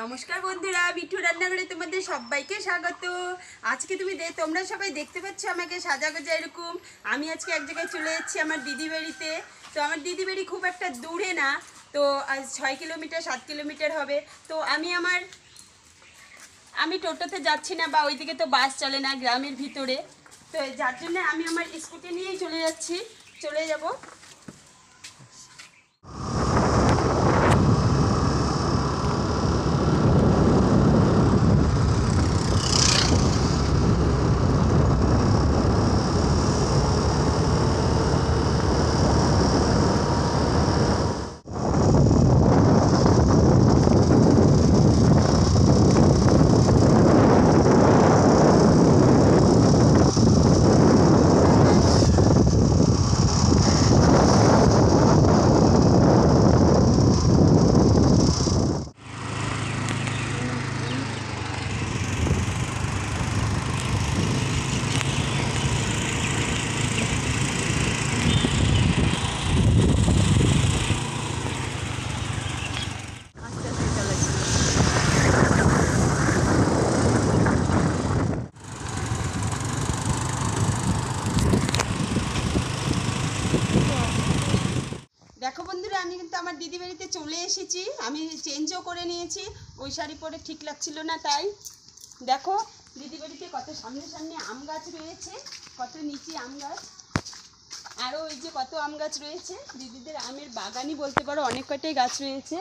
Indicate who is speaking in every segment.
Speaker 1: নমস্কার বন্ধুরা, বিট্টু রান্নাঘরে তোমাদের সবাইকে স্বাগত। আজকে তোমরা সবাই দেখতে পাচ্ছ আমাকে সাজাগোজা এরকম। আমি আজকে এক জায়গায় চলে যাচ্ছি আমার দিদি বাড়িতে। তো আমার দিদি বাড়ি খুব একটা দূরে না, তো আজ 6 কিলোমিটার 7 কিলোমিটার হবে। তো আমি টোটোতে যাচ্ছি না, বা ওইদিকে তো বাস চলে না গ্রামের ভিতরে। তো যার জন্য আমি আমার স্কুটি নিয়েই চলে যাব। দেখো বন্ধুরা, আমি কিন্তু আমার দিদি বাড়িতে চলে এসেছি। আমি চেঞ্জও করে নিয়েছি, ওই শাড়ি পরে ঠিক লাগছিল না। তাই দেখো দিদি বাড়িতে কত সামনে সামনে আম গাছ রয়েছে, কত নিচে আম গাছ, আরও ওই যে কত আম গাছ রয়েছে। দিদিদের আমের বাগানই বলতে পারো, অনেক কটাই গাছ রয়েছে।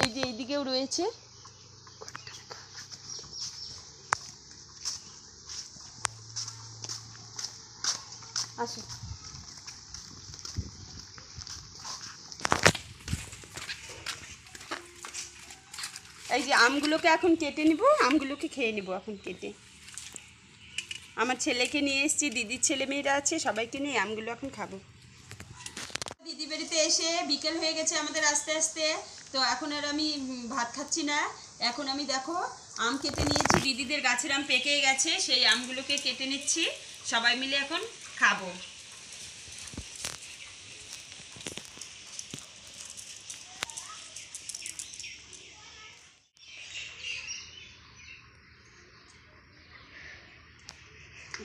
Speaker 1: এই যে এইদিকেও রয়েছে। আসো, এই যে আমগুলোকে এখন কেটে নিব, আমগুলোকে খেয়ে নিব এখন কেটে। আমার ছেলেকে নিয়ে এসেছি, দিদির ছেলে মেয়েরা আছে, সবাইকে নিয়ে আমগুলো এখন খাবো। দিদি বাড়িতে এসে বিকেল হয়ে গেছে আমাদের আস্তে আস্তে। তো এখন আর আমি ভাত খাচ্ছি না। এখন আমি দেখো আম কেটে নিয়েছি, দিদিদের গাছের আম পেকে গেছে, সেই আমগুলোকে কেটে নিচ্ছি, সবাই মিলে এখন খাবো।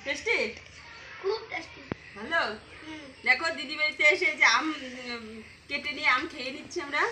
Speaker 1: টেস্টি,
Speaker 2: খুব টেস্টি।
Speaker 1: ভালো। দেখো দিদি বাড়িতে এসে যে আম কেটে নিয়ে আম খেয়ে নিচ্ছি আমরা।